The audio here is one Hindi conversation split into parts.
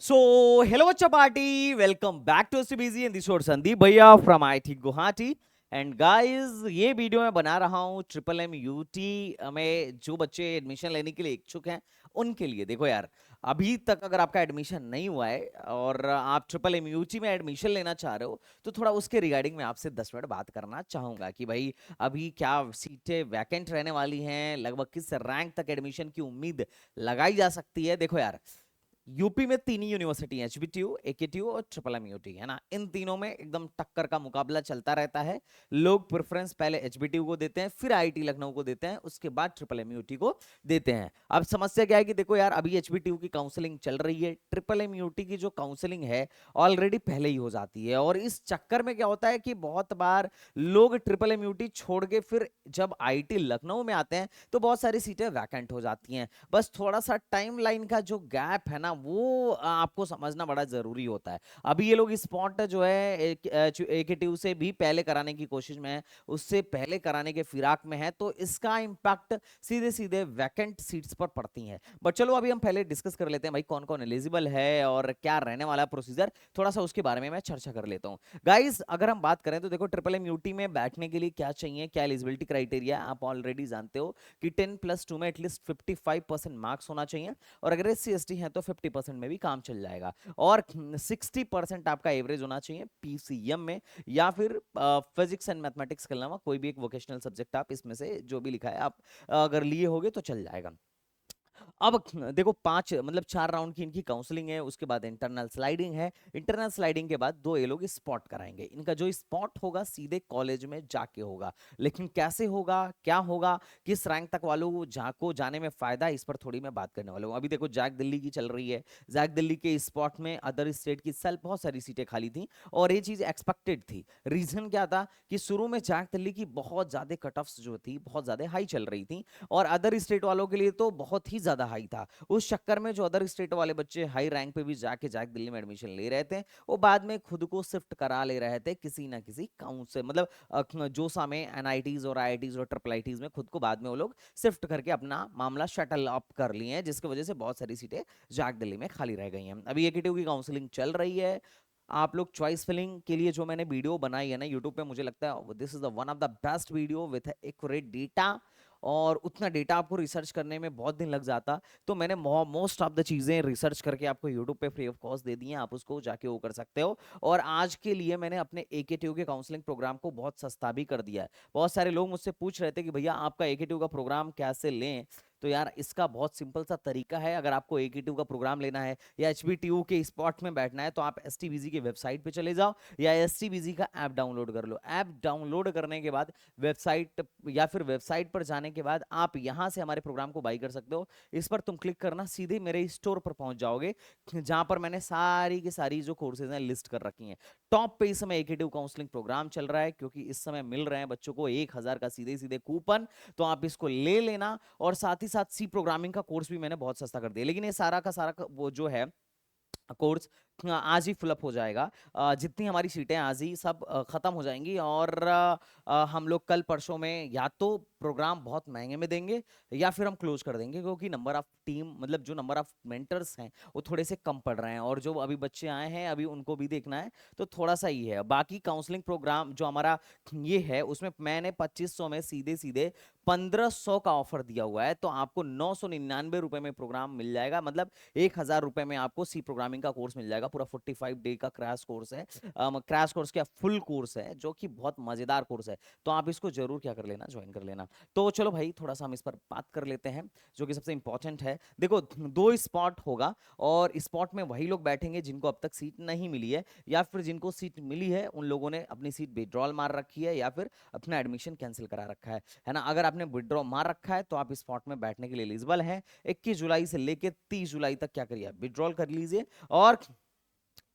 So, hello Bacha Party, welcome back to SBZ and this is Sandeep Bhaiya from IIT Guwahati. And guys ये वीडियो मैं बना रहा हूँ ट्रिपल एम यूटी में जो बच्चे एडमिशन लेने के लिए इच्छुक हैं उनके लिए। देखो यार, अभी तक अगर आपका एडमिशन नहीं हुआ है और आप ट्रिपल एम यूटी में एडमिशन लेना चाह रहे हो तो थोड़ा उसके रिगार्डिंग मैं आपसे 10 मिनट बात करना चाहूंगा कि भाई अभी क्या सीटें वैकेंट रहने वाली हैं, लगभग किस रैंक तक एडमिशन की उम्मीद लगाई जा सकती है। देखो यार, यूपी में तीन ही यूनिवर्सिटी है, एचबीटीयू, एकेटीयू और ट्रिपल एम यूटी, है ना। इन तीनों में एकदम टक्कर का मुकाबला चलता रहता है। लोग प्रेफरेंस पहले एचबीटीयू को देते हैं, फिर आईआईटी लखनऊ को देते हैं, उसके बाद ट्रिपल एम यूटी को देते हैं। अब समस्या क्या है कि देखो यार, अभी एचबीटीयू की काउंसलिंग चल रही है, ट्रिपल एम यूटी की जो काउंसलिंग है ऑलरेडी पहले ही हो जाती है। और इस चक्कर में क्या होता है कि बहुत बार लोग ट्रिपल एम यूटी छोड़ के फिर जब आईआईटी लखनऊ में आते हैं तो बहुत सारी सीटें वैकेंट हो जाती हैं। बस थोड़ा सा टाइम लाइन का जो गैप है ना, वो आपको समझना बड़ा जरूरी होता है। अभी ये लोग स्पॉट जो है एकेटीयू से भी पहले कराने की कोशिश में है, उससे पहले कराने के फिराक में है, तो इसका इंपैक्ट सीधे सीधे वैकेंट सीट्स पर पड़ती है। बट चलो अभी हम पहले डिस्कस कर लेते हैं भाई कौन कौन एलिजिबल है और क्या रहने वाला प्रोसीजर, थोड़ा सा उसके बारे में मैं चर्चा कर लेता हूँ। गाइस अगर हम बात करें तो देखो, ट्रिपल एम यूटी में बैठने के लिए क्या चाहिए, क्या एलिजिबिलिटी क्राइटेरिया आप ऑलरेडी जानते हो कि 10+2 में एटलीस्ट 55% मार्क्स होना चाहिए, और अगर एससी एसटी है तो 50% में भी काम चल जाएगा। और 60% आपका एवरेज होना चाहिए पीसीएम में, या फिर फिजिक्स एंड मैथमेटिक्स के अलावा कोई भी एक वोकेशनल सब्जेक्ट आप इसमें से जो भी लिखा है आप अगर लिए होगे तो चल जाएगा। अब देखो, पांच मतलब 4 राउंड की इनकी काउंसलिंग है, उसके बाद इंटरनल स्लाइडिंग है। इंटरनल स्लाइडिंग के बाद दो ये लोग स्पॉट कराएंगे। इनका जो स्पॉट होगा सीधे कॉलेज में जाके होगा, लेकिन कैसे होगा, क्या होगा, किस रैंक तक वालों को जाने में फायदा है, इस पर थोड़ी मैं बात करने वाला हूँ। अभी देखो, जैक दिल्ली की चल रही है, जैक दिल्ली के स्पॉट में अदर स्टेट की सेल बहुत सारी सीटें खाली थी और ये चीज एक्सपेक्टेड थी। रीजन क्या था कि शुरू में जैक दिल्ली की बहुत ज्यादा कट ऑफ्स जो थी बहुत ज्यादा हाई चल रही थी, और अदर स्टेट वालों के लिए तो बहुत ही ज्यादा हाई था। उस चक्कर में जो अदर स्टेट वाले बच्चे हाई रैंक पे भी जाके जैक दिल्ली में एडमिशन ले रहे थे, वो बाद में खुद को शिफ्ट करा ले रहे थे किसी ना किसी काउंट से, मतलब जोसा में एनआईटीज और आईआईटीज और ट्रिपल आईटीज में खुद को बाद में वो लोग शिफ्ट करके अपना मामला शटल अप कर लिए हैं, जिसकी वजह से बहुत सारी सीटें जैक दिल्ली में खाली रह गई हैं। अभी एकेटीयू की काउंसलिंग चल रही है। आप लोग चॉइस फिलिंग के लिए जो मैंने वीडियो बनाई है ना यूट्यूब पे, मुझे लगता है this is the one of the best video with accurate data, और उतना डेटा आपको रिसर्च करने में बहुत दिन लग जाता, तो मैंने मोस्ट ऑफ द चीज़ें रिसर्च करके आपको यूट्यूब पे फ्री ऑफ कॉस्ट दे दी हैं, आप उसको जाके वो कर सकते हो। और आज के लिए मैंने अपने एकेटीयू के काउंसलिंग प्रोग्राम को बहुत सस्ता भी कर दिया है। बहुत सारे लोग मुझसे पूछ रहे थे कि भैया आपका एकेटीयू का प्रोग्राम कैसे लें, तो यार इसका बहुत सिंपल सा तरीका है। अगर आपको एकेटीयू का प्रोग्राम लेना है या एचबीटीयू के स्पॉट में बैठना है तो आप एसटीबीजी की वेबसाइट पे चले जाओ या एसटीबीजी का ऐप डाउनलोड कर लो। ऐप डाउनलोड करने के बाद वेबसाइट, या फिर वेबसाइट पर जाने के बाद आप यहां से हमारे प्रोग्राम को बाई कर सकते हो। इस पर तुम क्लिक करना, सीधे मेरे स्टोर पर पहुंच जाओगे जहां पर मैंने सारी की सारी जो कोर्सेज हैं लिस्ट कर रखी हैं। टॉप पे इस समय एकेटीयू काउंसलिंग प्रोग्राम चल रहा है, क्योंकि इस समय मिल रहे हैं बच्चों को 1,000 का सीधे सीधे कूपन, तो आप इसको ले लेना। और साथ ही साथ सी प्रोग्रामिंग का कोर्स भी मैंने बहुत सस्ता कर दिया, लेकिन ये सारा का सारा वो जो है कोर्स आज ही फिलअप हो जाएगा। जितनी हमारी सीटें आज ही सब खत्म हो जाएंगी, और हम लोग कल परसों में या तो प्रोग्राम बहुत महंगे में देंगे या फिर हम क्लोज कर देंगे, क्योंकि नंबर ऑफ टीम मतलब जो नंबर ऑफ मेंटर्स हैं वो थोड़े से कम पड़ रहे हैं, और जो अभी बच्चे आए हैं अभी उनको भी देखना है, तो थोड़ा सा ही है। बाकी काउंसलिंग प्रोग्राम जो हमारा ये है उसमें मैंने 2500 में सीधे सीधे 1500 का ऑफर दिया हुआ है, तो आपको 999 रुपए में प्रोग्राम मिल जाएगा, मतलब 1,000 रुपए में आपको सी प्रोग्रामिंग का कोर्स मिल जाएगा। पूरा 45 डे का क्रैश कोर्स है, क्रैश कोर्स क्या फुल कोर्स है, जो कि बहुत मजेदार कोर्स है, तो आप इसको जरूर क्या कर लेना, ज्वाइन कर लेना। तो चलो भाई, थोड़ा सा हम इस पर बात कर लेते हैं जो कि सबसे इंपॉर्टेंट है। देखो, दो स्पॉट होगा, और स्पॉट में वही लोग बैठेंगे जिनको अब तक सीट नहीं मिली है, या फिर जिनको सीट मिली है उन लोगों ने अपनी सीट विड्रॉल मार रखी है या फिर अपना एडमिशन कैंसिल करा रखा है ना। अगर आपने विड्रॉ मार रखा है तो आप स्पॉट में बैठने के लिए एलिजिबल हैं। 21 जुलाई से लेकर 30 जुलाई तक क्या करिए, विड्रॉल कर लीजिए। और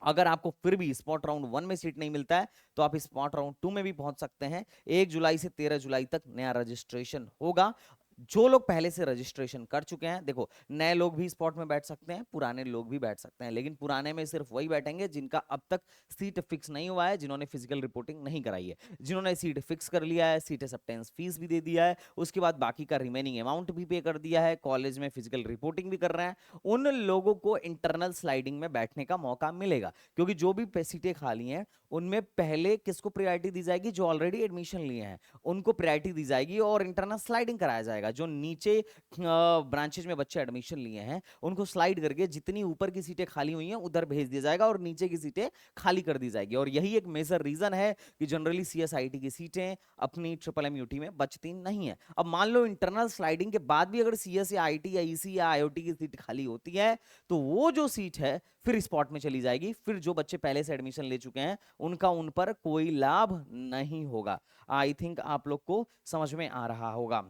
अगर आपको फिर भी स्पॉट राउंड 1 में सीट नहीं मिलता है तो आप स्पॉट राउंड 2 में भी पहुंच सकते हैं। 1 जुलाई से 13 जुलाई तक नया रजिस्ट्रेशन होगा। जो लोग पहले से रजिस्ट्रेशन कर चुके हैं, देखो नए लोग भी स्पॉट में बैठ सकते हैं, पुराने लोग भी बैठ सकते हैं, लेकिन पुराने में सिर्फ वही बैठेंगे जिनका अब तक सीट फिक्स नहीं हुआ है, जिन्होंने फिजिकल रिपोर्टिंग नहीं कराई है। जिन्होंने सीट फिक्स कर लिया है, सीट एक्सेप्टेंस फीस भी दे दिया है, उसके बाद बाकी का रिमेनिंग अमाउंट भी पे कर दिया है, कॉलेज में फिजिकल रिपोर्टिंग भी कर रहे हैं, उन लोगों को इंटरनल स्लाइडिंग में बैठने का मौका मिलेगा। क्योंकि जो भी सीटें खाली हैं उनमें पहले किसको प्रायोरिटी दी जाएगी, जो ऑलरेडी एडमिशन लिए हैं उनको प्रायोरिटी दी जाएगी और इंटरनल स्लाइडिंग कराया जाएगा। जो नीचे ब्रांचेज में बच्चे एडमिशन लिए हैं उनको स्लाइड करके जितनी ऊपर की सीटें खाली हुई हैं उधर भेज दिया जाएगा और नीचे की सीटें खाली कर दी जाएगी। और यही एक मेजर रीजन है कि जनरली सीएसआईटी की सीटें अपनी ट्रिपल एमयूटी में बचती नहीं है। अब मान लो इंटरनल स्लाइडिंग के बाद भी अगर सीएस या आईटी या ईसी या आईओटी की सीट खाली होती है तो वो जो सीट है फिर स्पॉट में चली जाएगी। फिर जो बच्चे पहले से एडमिशन ले चुके हैं उनका उन पर कोई लाभ नहीं होगा। आई थिंक आप लोग को समझ में आ रहा होगा।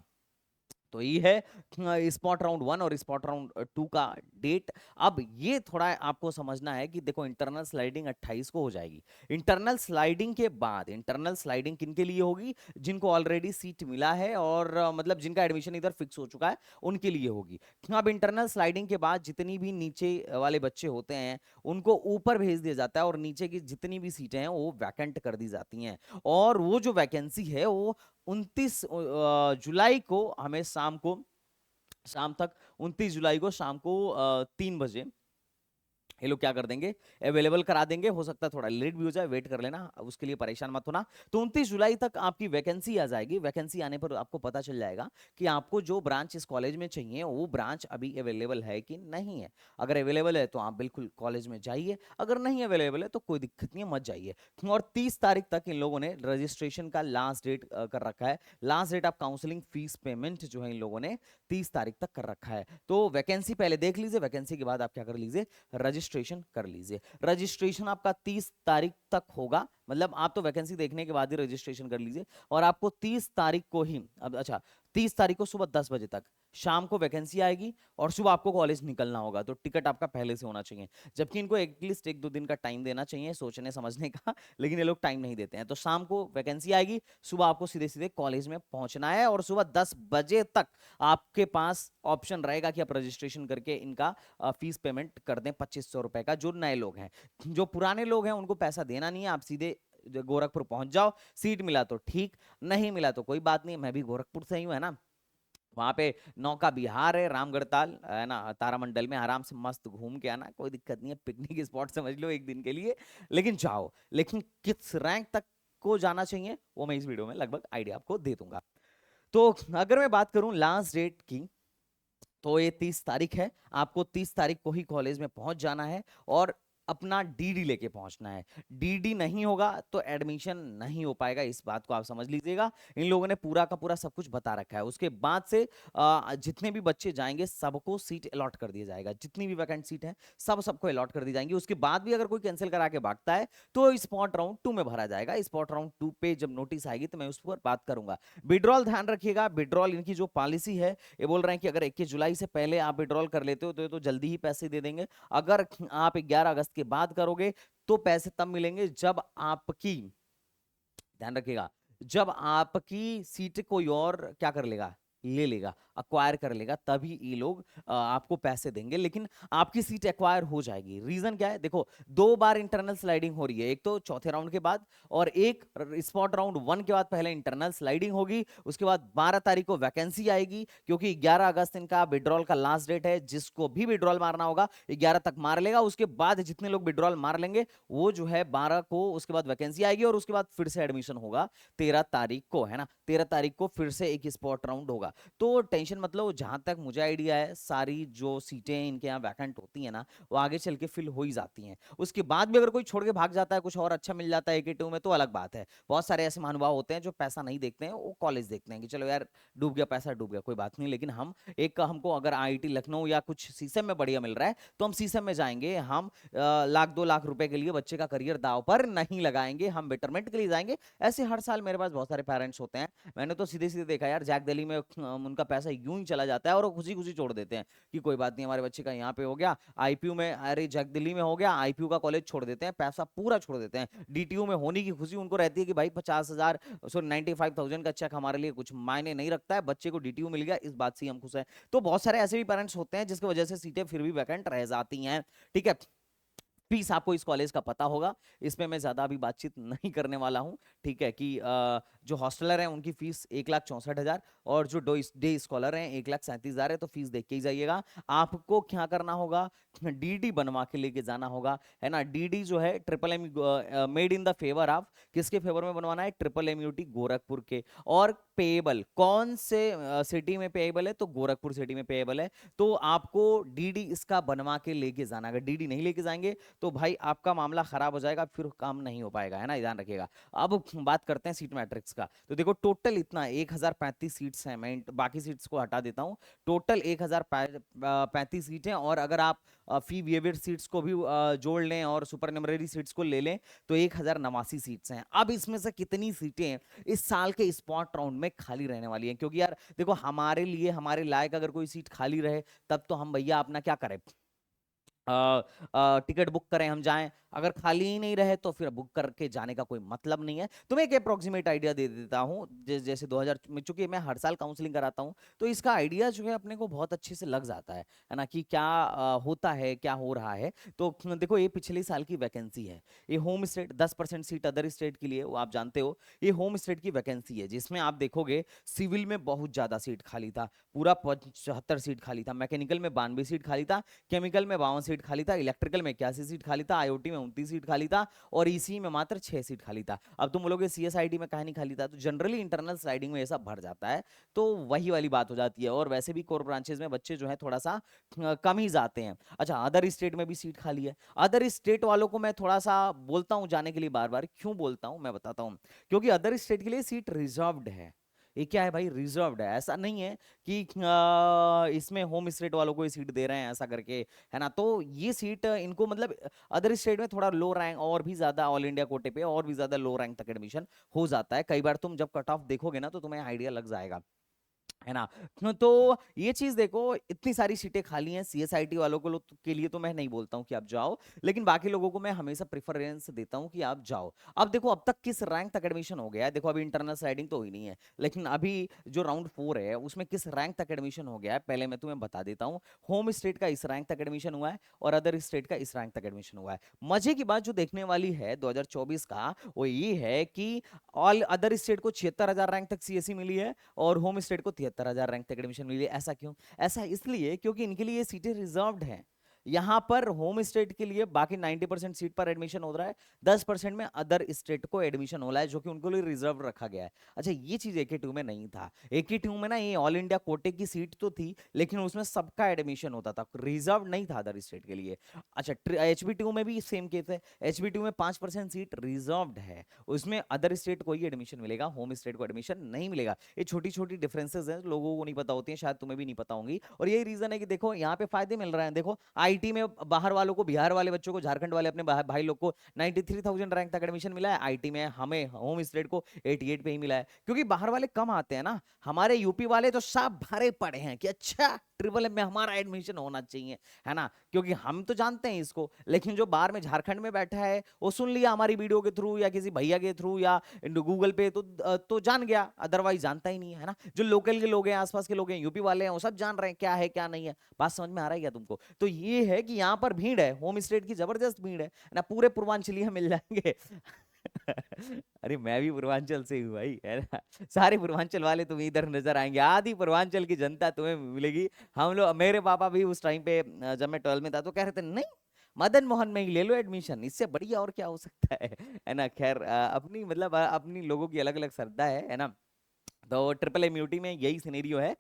तो ये है स्पॉट राउंड 1 और स्पॉट राउंड 2 का डेट। अब ये थोड़ा आपको समझना है कि देखो इंटरनल स्लाइडिंग 28 को हो जाएगी। इंटरनल स्लाइडिंग के बाद इंटरनल स्लाइडिंग किनके लिए होगी, जिनको ऑलरेडी सीट मिला है और मतलब जिनका एडमिशन इधर फिक्स हो चुका है उनके लिए होगी। अब इंटरनल स्लाइडिंग के बाद जितनी भी नीचे वाले बच्चे होते हैं उनको ऊपर भेज दिया जाता है और नीचे की जितनी भी सीटें हैं वो वैकेंट कर दी जाती हैं। और वो जो वैकेंसी है वो 29 जुलाई को हमें शाम तक 29 जुलाई को शाम को 3 बजे ये लोग क्या कर देंगे, अवेलेबल करा देंगे। हो सकता है थोड़ा लेट भी हो जाए, वेट कर लेना, उसके लिए परेशान मत होना। तो 29 जुलाई तक आपकी वैकेंसी आ जाएगी। वैकेंसी आने पर आपको पता चल जाएगा कि आपको जो ब्रांच इस कॉलेज में चाहिए वो ब्रांच अभी अवेलेबल है कि नहीं है। अगर अवेलेबल है तो आप बिल्कुल कॉलेज में जाइए, अगर नहीं अवेलेबल है तो कोई दिक्कत नहीं है, मत जाइए। और 30 तारीख तक इन लोगों ने रजिस्ट्रेशन का लास्ट डेट कर रखा है। Last date of counselling fees payment जो है इन लोगों ने 30 तारीख तक कर रखा है। तो वैकेंसी पहले देख लीजिए, वैकेंसी के बाद आप क्या कर लीजिए, रजिस्ट्रेशन कर लीजिए। रजिस्ट्रेशन आपका 30 तारीख तक होगा, मतलब आप तो वैकेंसी देखने के बाद ही रजिस्ट्रेशन कर लीजिए। और आपको 30 तारीख को ही, अब अच्छा 30 तारीख को सुबह 10 बजे तक शाम को वैकेंसी आएगी और सुबह आपको कॉलेज निकलना होगा। तो टिकट आपका पहले से होना चाहिए, जबकि इनको एटलीस्ट 1-2 दिन का टाइम देना चाहिए सोचने समझने का, लेकिन ये लोग टाइम नहीं देते हैं। तो शाम को वैकेंसी आएगी, सुबह आपको सीधे सीधे कॉलेज में पहुंचना है और सुबह 10 बजे तक आपके पास ऑप्शन रहेगा कि आप रजिस्ट्रेशन करके इनका फीस पेमेंट कर दें 2500 रुपए का। जो नए लोग हैं, जो पुराने लोग हैं उनको पैसा देना नहीं है, आप सीधे गोरखपुर पहुंच जाओ। सीट मिला तो ठीक, नहीं मिला तो कोई बात नहीं, मैं भी गोरखपुर से ही हूं, है ना। वहां पे नौका विहार है, रामगढ़ताल है ना, तारामंडल में आराम से मस्त घूम के आना, कोई दिक्कत नहीं है, पिकनिक स्पॉट समझ लो एक दिन के लिए, लेकिन जाओ। लेकिन किस रैंक तक को जाना चाहिए वो मैं इस वीडियो में लगभग आइडिया आपको दे दूंगा। तो अगर मैं बात करूं लास्ट डेट की, तो ये 30 तारीख है। आपको 30 तारीख को ही कॉलेज में पहुंच जाना है और अपना डीडी लेके पहुंचना है। डीडी नहीं होगा तो एडमिशन नहीं हो पाएगा, इस बात को आप समझ लीजिएगा। इन लोगों ने पूरा का पूरा सब कुछ बता रखा है। उसके बाद से जितने भी बच्चे जाएंगे सबको सीट अलॉट कर दिया जाएगा, जितनी भी वैकेंट सीट है सबको अलॉट कर दी जाएंगी। उसके बाद भी अगर कोई कैंसिल करा के भागता है तो स्पॉट राउंड 2 में भरा जाएगा। स्पॉट राउंड 2 पे जब नोटिस आएगी तो मैं उस पर बात करूंगा। विड्रॉल ध्यान रखिएगा, विड्रॉल इनकी जो पॉलिसी है ये बोल रहे हैं कि अगर 21 जुलाई से पहले आप विड्रॉल कर लेते हो तो जल्दी ही पैसे दे देंगे। अगर आप 11 अगस्त के बाद करोगे तो पैसे तब मिलेंगे जब आपकी, ध्यान रखिएगा, जब आपकी सीट कोई और क्या कर लेगा, ले लेगा, अक्वायर कर लेगा, तभी ये लोग आपको पैसे देंगे। लेकिन आपकी सीट एक्वायर हो जाएगी। रीजन क्या है, देखो 2 बार इंटरनल स्लाइडिंग हो रही है, एक तो चौथे राउंड के बाद और एक स्पॉट राउंड 1 के बाद पहले इंटरनल स्लाइडिंग होगी। उसके बाद 12 तारीख को वैकेंसी आएगी, क्योंकि 11 अगस्त इनका विड्रॉल का लास्ट डेट है। जिसको भी विड्रॉल मारना होगा 11 तक मार लेगा। उसके बाद जितने लोग विड्रॉल मार लेंगे वो जो है 12 को उसके बाद वैकेंसी आएगी और उसके बाद फिर से एडमिशन होगा 13 तारीख को, है ना। 13 तारीख को फिर से एक स्पॉट राउंड होगा। तो टेंशन मतलब, जहां तक मुझे आइडिया है सारी जो सीटें इनके यहाँ वैकेंट होती है ना वो आगे चल के फिल हो ही जाती हैं। उसके बाद भी अगर कोई छोड़ के भाग जाता है, कुछ और अच्छा मिल जाता है एके2 में, तो अलग बात है। बहुत सारे ऐसे महानुभाव होते हैं जो पैसा नहीं देखते हैं, वो कॉलेज देखते हैं कि चलो यार डूब गया पैसा, डूब गया कोई बात नहीं। लेकिन हमको अगर आईआईटी लखनऊ या कुछ सीसम में बढ़िया मिल रहा है तो हम सीसम में जाएंगे। हम लाख 2 लाख रुपए के लिए बच्चे का करियर दाव पर नहीं लगाएंगे, हम बेटरमेंट के लिए जाएंगे। ऐसे हर साल मेरे पास बहुत सारे पेरेंट्स होते हैं, मैंने तो सीधे सीधे देखा यार, जैक दिल्ली में उनका पैसा यूं ही चला जाता है और वो खुशी खुशी छोड़ देते हैं कि कोई बात नहीं, हमारे बच्चे का यहाँ पे हो गया, आईपीयू में, अरे जग दिल्ली में हो गया, आईपीयू का कॉलेज छोड़ देते हैं, पैसा पूरा छोड़ देते हैं। डीटीयू में होने की खुशी उनको रहती है कि भाई 50,000, सॉरी 95,000 का चेक हमारे लिए कुछ मायने नहीं रखता है, बच्चे को डीटीयू मिल गया, इस बात से हम खुश हैं। तो बहुत सारे ऐसे भी पेरेंट्स होते हैं जिसकी वजह से सीटें फिर भी वैकेंट रह जाती हैं। ठीक है, फीस आपको इस कॉलेज का पता होगा, इसमें मैं ज्यादा अभी बातचीत नहीं करने वाला हूं। ठीक है कि जो हॉस्टलर हैं उनकी फीस 1,64,000 और जो डे स्कॉलर हैं 1,37,000 है, तो फीस देख के ही जाइएगा। आपको क्या करना होगा, डीडी बनवा के लेके जाना होगा, है ना। डीडी जो है triple M, made in the favour of, किसके फेवर में बनवाना है, ट्रिपल एमयूटी गोरखपुर के। और पेएबल कौन से सिटी में पेएबल है, तो गोरखपुर सिटी में पेएबल है। तो आपको डीडी इसका बनवा के लेके जाना, अगर डीडी नहीं लेके जाएंगे तो भाई आपका मामला खराब हो जाएगा, फिर काम नहीं हो पाएगा, है ना, ध्यान रखिएगा। अब बात करते हैं सीट मैट्रिक्स का। तो देखो टोटल इतना 1035 सीट्स हैं, मैं बाकी सीट्स को हटा देता हूं। टोटल 1035 सीट हैं, और अगर आप फी वेवेड सीट्स को भी जोड़ लें और सुपरनमरी सीट्स को ले लें तो 1089 सीट्स हैं। अब इसमें से कितनी सीटें इस साल के स्पॉट राउंड में खाली रहने वाली हैं, क्योंकि यार देखो हमारे लिए, हमारे लायक अगर कोई सीट खाली रहे तब तो हम भैया अपना क्या करें, टिकट बुक करें, हम जाएं। अगर खाली ही नहीं रहे तो फिर बुक करके जाने का कोई मतलब नहीं है। तो मैं एक अप्रोक्सीमेट आइडिया दे देता हूं, जैसे 2000 में, चूंकि मैं हर साल काउंसलिंग कराता हूं तो इसका आइडिया जो है अपने को बहुत अच्छे से लग जाता है ना, कि क्या होता है, क्या हो रहा है। तो देखो ये पिछले साल की वैकेंसी है, ये home state 10% seat other state के लिए, वो आप जानते हो, ये होम स्टेट की वैकेंसी है, जिसमें आप देखोगे सिविल में बहुत ज्यादा सीट खाली था, पूरा 75 सीट खाली था, मैकेनिकल में 92 सीट खाली था, केमिकल में 52 सीट खाली था, इलेक्ट्रिकल में 81 सीट खाली था, आईओटी में 29 सीट खाली था, और ईसी में मात्र 6 सीट खाली था। अब तुम बोलोगे सीएसआईडी में कहीं नहीं खाली था, तो जनरली इंटरनल स्लाइडिंग में ऐसा भर जाता है, तो वही वाली बात हो जाती है। और वैसे भी कोर ब्रांचेस में बच्चे जो है थोड़ा सा कम ही जाते हैं। अच्छा, अदर स्टेट में भी सीट खाली है। अदर स्टेट वालों को मैं थोड़ा सा बोलता हूं जाने के लिए, बार बार क्यों बोलता हूं मैं बताता हूं, क्योंकि अदर स्टेट के लिए सीट रिजर्व्ड है। ये क्या है भाई, रिजर्व्ड है, ऐसा नहीं है कि इसमें होम स्टेट वालों को ये सीट दे रहे हैं ऐसा करके, है ना। तो ये सीट इनको मतलब अदर स्टेट में थोड़ा लो रैंक, और भी ज्यादा ऑल इंडिया कोटे पे और भी ज्यादा लो रैंक तक एडमिशन हो जाता है। कई बार तुम जब कट ऑफ देखोगे ना तो तुम्हें आइडिया लग जाएगा, है ना। तो ये चीज देखो, इतनी सारी सीटें खाली हैं, सीएसआईटी वालों को के लिए तो मैं नहीं बोलता हूं कि आप जाओ, लेकिन बाकी लोगों को मैं हमेशा प्रेफरेंस देता हूं कि आप जाओ। अब देखो अब तक किस रैंक तक एडमिशन हो गया है, देखो अभी इंटरनल स्लाइडिंग तो हुई नहीं है, लेकिन अभी जो राउंड 4 है उसमें किस रैंक तक एडमिशन हो गया है, पहले मैं तुम्हें बता देता हूँ। होम स्टेट का इस रैंक तक एडमिशन हुआ है, और अदर स्टेट का इस रैंक तक एडमिशन हुआ है। मजे की बात जो देखने वाली है 2024 का, वो ये है कि ऑल अदर स्टेट को 76,000 रैंक तक सीएससी मिली है, और होम स्टेट को 73,000 रैंक तक एडमिशन मिली है। ऐसा क्यों? ऐसा इसलिए क्योंकि इनके लिए ये सीटें रिजर्व्ड हैं। यहां पर होम स्टेट के लिए बाकी 90% सीट पर एडमिशन हो रहा है, 10% में अदर स्टेट को एडमिशन हो रहा है, जो कि उनको लिए रिजर्व रखा गया है। अच्छा, ये चीज एके2 में नहीं था। एके2 में ना ये ऑल इंडिया कोटे की सीट तो थी, लेकिन उसमें सबका एडमिशन होता था, रिजर्व नहीं था अदर स्टेट के लिए। अच्छा, एचबी2 में भी सेम केस है, एचबी2 में 5% सीट रिजर्व्ड है, उसमें अदर स्टेट को ही एडमिशन मिलेगा, होम स्टेट को एडमिशन नहीं मिलेगा। ये छोटी छोटी डिफरेंसेस हैं, लोगों को नहीं पता होती हैं, शायद तुम्हें भी नहीं पता होंगी, और यही रीजन है कि देखो यहाँ पे फायदे मिल रहे हैं। देखो आईटी में बाहर वालों को, बिहार वाले बच्चों को, झारखंड वाले अपने भाई लोग को 93,000 रैंक तक एडमिशन मिला है, आईटी में हमें होम स्टेट को 88 पे ही मिला है, क्योंकि बाहर वाले कम आते हैं ना। हमारे यूपी वाले तो सब भरे पड़े हैं कि अच्छा ट्रिपल एम में हमारा एडमिशन होना चाहिए, है ना, क्योंकि हम तो जानते हैं इसको, लेकिन जो बाहर में झारखंड में बैठा है वो सुन लिया हमारी वीडियो के थ्रू या किसी भैया के थ्रू या गूगल पे, तो जान गया, अदरवाइज जानता ही नहीं है ना। जो लोकल के लोग हैं, आसपास के लोग हैं, यूपी वाले हैं, वो सब जान रहे हैं क्या है क्या नहीं है। बात समझ में आ रहा है क्या तुमको? तो ये है कि यहाँ पर भीड़ है, होम स्टेट की जबरदस्त भीड़ है ना, पूरे पूर्वांचलीय मिल जाएंगे। अरे मैं भी पूर्वांचल से हूँ भाई, है ना। सारे पूर्वांचल वाले तुम्हें इधर नजर आएंगे, आधी पूर्वांचल की जनता तुम्हें मिलेगी। हम लोग, मेरे पापा भी उस टाइम पे जब मैं 12 में था तो कह रहे थे नहीं, मदन मोहन में ही ले लो एडमिशन, इससे बढ़िया और क्या हो सकता है ना। खैर अपनी मतलब अपनी लोगों की अलग अलग श्रद्धा है ना। तो ट्रिपल एमयूटी में यही सिनेरियो है।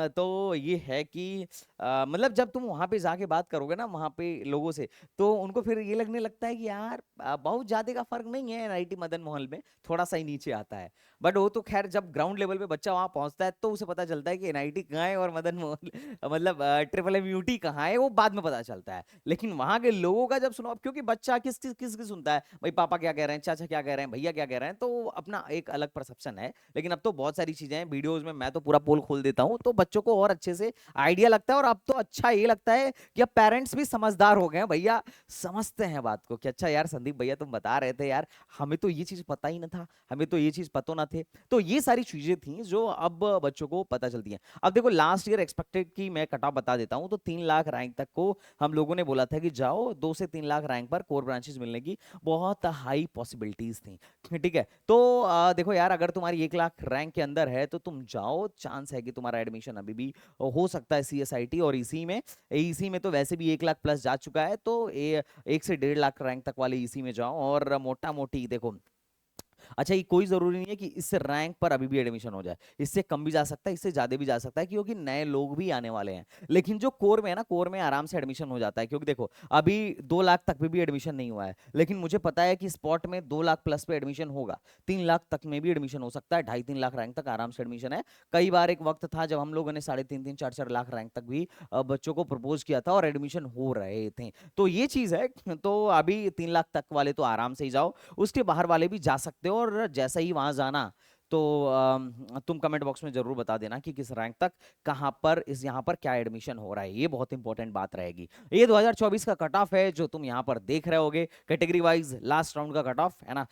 तो ये है कि मतलब जब तुम वहां पे जाके बात करोगे ना वहां पे लोगों से, तो उनको फिर ये लगने लगता है कि यार बहुत ज्यादा का फर्क नहीं है एनआईटी मदन मोहन में, थोड़ा सा ही नीचे आता है। बट वो तो खैर जब ग्राउंड लेवल पे बच्चा वहां पहुंचता है तो उसे पता चलता है कि एनआईटी कहाँ है और मदन मोहन मतलब ट्रिपल एमयूटी कहाँ है, वो बाद में पता चलता है। लेकिन वहां के लोगों का जब सुनो, अब क्योंकि बच्चा किस किस किस की सुनता है, भाई पापा क्या कह रहे हैं, चाचा क्या कह रहे हैं, भैया क्या कह रहे हैं, तो अपना एक अलग परसेप्शन है। लेकिन अब तो बहुत सारी चीजें हैं वीडियोस में, मैं तो पूरा पोल खोल देता हूँ तो बच्चों को और अच्छे से आइडिया लगता है। और अब तो अच्छा ये लगता है कि अब पेरेंट्स भी समझदार हो गए हैं भैया, समझते हैं बात को कि अच्छा यार संदीप भैया तुम बता रहे थे यार, हमें तो ये चीज पता ही ना था, हमें तो ये चीज पता ना थे। तो ये सारी चीजें थी जो अब बच्चों को पता चलती हैं। अब देखो लास्ट ईयर एक्सपेक्टेड की मैं कट ऑफ बता देता हूँ, तो 3 लाख रैंक तक को हम लोगों ने बोला था कि जाओ, 2 से 3 लाख रैंक पर कोर ब्रांचेस मिलने की बहुत हाई पॉसिबिलिटीज थी। ठीक है, तो देखो यार अगर तुम्हारी 1 लाख रैंक के अंदर है तो तुम जाओ, चांस है कि तुम्हारा एडमिशन अभी भी हो सकता है CSIT और इसी में तो वैसे भी 1 लाख प्लस जा चुका है, तो 1 से 1.5 लाख रैंक तक वाले इसी में जाओ और मोटा मोटी देखो। अच्छा ये कोई जरूरी नहीं है कि इससे रैंक पर अभी भी एडमिशन हो जाए, इससे कम भी जा सकता है, इससे ज्यादा भी जा सकता है, क्योंकि नए लोग भी आने वाले हैं। लेकिन जो कोर में है ना, कोर में आराम से एडमिशन हो जाता है, क्योंकि देखो अभी 2 लाख तक भी एडमिशन नहीं हुआ है, लेकिन मुझे पता है कि स्पॉट में 2 लाख प्लस पे एडमिशन होगा, 3 लाख तक में भी एडमिशन हो सकता है, 2.5-3 लाख रैंक तक आराम से एडमिशन है। कई बार एक वक्त था जब हम लोगों ने 3.5-3-4 लाख रैंक तक भी बच्चों को प्रपोज किया था और एडमिशन हो रहे थे। तो ये चीज है, तो अभी 3 लाख तक वाले तो आराम से ही जाओ, उसके बाहर वाले भी जा सकते हो। और जैसा ही वहां जाना तो तुम कमेंट बॉक्स में जरूर बता देना कि किस रैंक तक कहां पर इस यहाँ पर क्या एडमिशन हो रहा है, ये बहुत इंपॉर्टेंट बात रहेगी। ये 2024 का कट ऑफ है जो तुम यहाँ पर देख रहे होगे, कैटेगरी वाइज लास्ट राउंड का कट ऑफ है ना।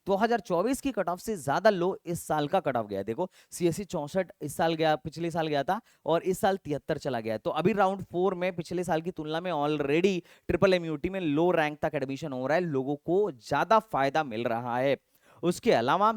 2024 की कट ऑफ से ज्यादा लो इस साल का कट ऑफ गया है। देखो CSE 64 इस साल गया, पिछले साल गया था, और इस साल 73 चला गया है। तो अभी राउंड 4 में पिछले साल की तुलना में ऑलरेडी ट्रिपल MUT में लो रैंक तक एडमिशन हो रहा है, लोगों को ज्यादा फायदा मिल रहा है। उसके अलावा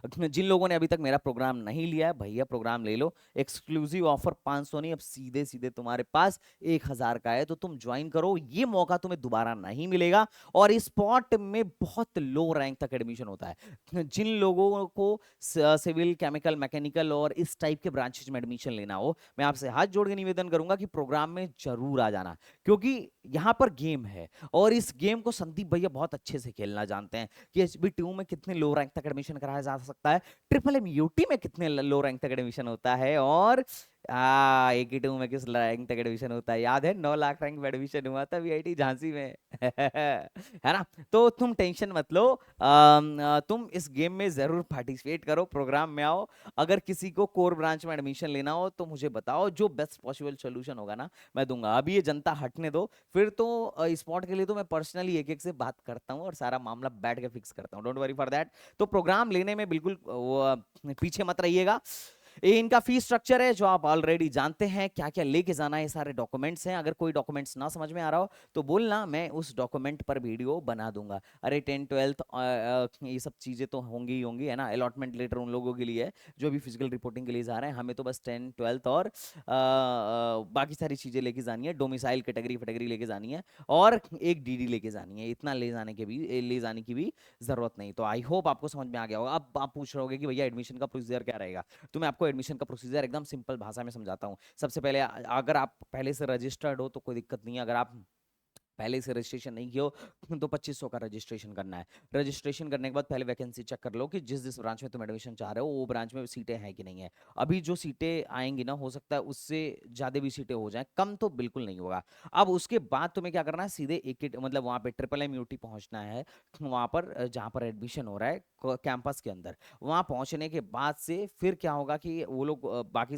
जिन लोगों ने अभी तक मेरा प्रोग्राम नहीं लिया है, भैया प्रोग्राम ले लो, एक्सक्लूसिव ऑफर 500 नहीं, अब सीधे सीधे तुम्हारे पास 1000 का है, तो तुम ज्वाइन करो, ये मौका तुम्हें दोबारा नहीं मिलेगा। और इस स्पॉट में बहुत लो रैंक तक एडमिशन होता है। जिन लोगों को सिविल, केमिकल, मैकेनिकल और इस टाइप के ब्रांचेज में एडमिशन लेना हो, मैं आपसे हाथ जोड़ के निवेदन करूंगा कि प्रोग्राम में जरूर आ जाना, क्योंकि यहां पर गेम है और इस गेम को संदीप भैया बहुत अच्छे से खेलना जानते हैं कि HB2 में कितने लो रैंक तक एडमिशन कराया जा सकता है, ट्रिपल MUT में कितने लो रैंक तक एडमिशन होता है, और 82 में किस रैंक तक एडमिशन होता है। याद है 9 लाख रैंक में एडमिशन हुआ था VIT झांसी में है ना। तो तुम टेंशन मत लो, तुम इस गेम में जरूर पार्टिसिपेट करो, प्रोग्राम में आओ। अगर किसी को कोर ब्रांच में एडमिशन लेना हो तो मुझे बताओ, जो बेस्ट पॉसिबल सोल्यूशन होगा ना मैं दूंगा। अभी ये जनता हटने दो, फिर तो स्पॉट के लिए तो मैं पर्सनली एक एक से बात करता हूँ और सारा मामला बैठ के फिक्स करता हूँ, डोंट वरी फॉर दैट। तो प्रोग्राम लेने में बिल्कुल पीछे मत रहिएगा। ये इनका फी स्ट्रक्चर है जो आप ऑलरेडी जानते हैं, क्या क्या लेके जाना है, सारे डॉक्यूमेंट्स हैं। अगर कोई डॉक्यूमेंट्स ना समझ में आ रहा हो तो बोलना, मैं उस डॉक्यूमेंट पर वीडियो बना दूंगा। अरे 10th 12th ये सब चीजें तो होंगी ही होंगी, है ना। अलॉटमेंट लेटर उन लोगों के लिए है जो भी फिजिकल रिपोर्टिंग के लिए जा रहे हैं, हमें तो बस 10th 12th और बाकी सारी चीजें लेके जानी है, डोमिसाइल कैटेगरी फैटेगरी लेके जानी है, और एक DD लेके जानी है। इतना ले जाने की भी जरूरत नहीं। तो आई होप आपको समझ में आ गया होगा। अब आप पूछ रहे होगे कि भैया एडमिशन का प्रोसीजर क्या रहेगा, तो मैं आपको एडमिशन का प्रोसीजर एकदम सिंपल भाषा में समझाता हूँ। सबसे पहले अगर आप पहले से रजिस्टर्ड हो तो कोई दिक्कत नहीं है, अगर आप पहले से रजिस्ट्रेशन नहीं किया हो तो 2500 का रजिस्ट्रेशन करना है। रजिस्ट्रेशन करने के बाद पहले वैकेंसी चेक कर लो कि जिस जिस ब्रांच में तुम एडमिशन चाह रहे हो वो ब्रांच में सीटें हैं कि नहीं है। अभी जो सीटें आएंगी ना, हो सकता है उससे ज्यादा भी सीटें हो जाएं, कम तो बिल्कुल नहीं होगा। अब उसके बाद तुम्हें क्या करना है, सीधे एक मतलब वहां पे ट्रिपल MUT पहुंचना है, वहां पर जहां पर एडमिशन हो रहा है कैंपस के अंदर। वहां पहुंचने के बाद से फिर क्या होगा कि वो लोग बाकी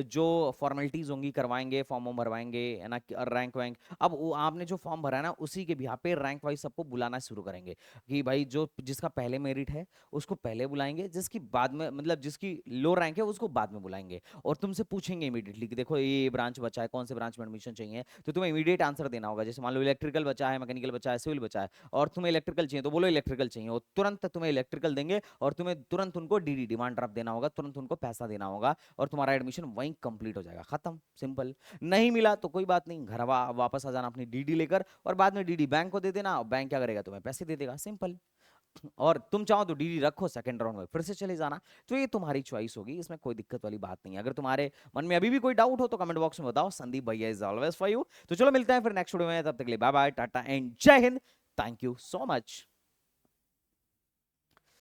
जो फॉर्मेलिटीज होंगी करवाएंगे, फॉर्म भरवाएंगे, है ना, रैंक वैंक। अब वो आपने जो फॉर्म भरा है ना, उसी के बिहाफ पे रैंक वाइज सबको बुलाना शुरू करेंगे कि भाई जो जिसका पहले मेरिट है उसको पहले बुलाएंगे, जिसकी बाद में मतलब जिसकी लो रैंक है उसको बाद में बुलाएंगे। और तुमसे पूछेंगे इमीडिएटली कि देखो ये ब्रांच बचा है, कौन से ब्रांच में एडमिशन चाहिए, तो तुम्हें इमीडिएट आंसर देना होगा। जैसे मान लो इलेक्ट्रिकल बचा है, मैकेनिकल बचा है, सिविल बचा है, और तुम्हें इलेक्ट्रिकल चाहिए तो बोलो इलेक्ट्रिकल चाहिए, और तुरंत तुम्हें इलेक्ट्रिकल देंगे, और तुम्हें तुरंत उनको DD डिमांड ड्राफ्ट देना होगा, तुरंत उनको पैसा देना होगा, और तुम्हारा एडमिशन वहीं कंप्लीट हो जाएगा, खत्म, सिंपल। नहीं मिला तो कोई बात नहीं, घर वापस आ जाना अपनी DD लेकर, और बाद में DD बैंक को दे देना, और बैंक क्या करेगा, तुम्हें पैसे दे देगा, सिंपल। और तुम चाहो तो DD रखो, सेकंड राउंड में फिर से चले जाना। तो ये तुम्हारी चॉइस होगी, इसमें कोई दिक्कत वाली बात नहीं है। अगर तुम्हारे मन में अभी भी कोई डाउट हो तो कमेंट बॉक्स में बताओ, संदीप भैया इज ऑलवेज फॉर यू। तो चलो मिलते हैं फिर नेक्स्ट वीडियो में, तब तक के लिए बाय बाय, टाटा एंड जय Hind, thank you so much.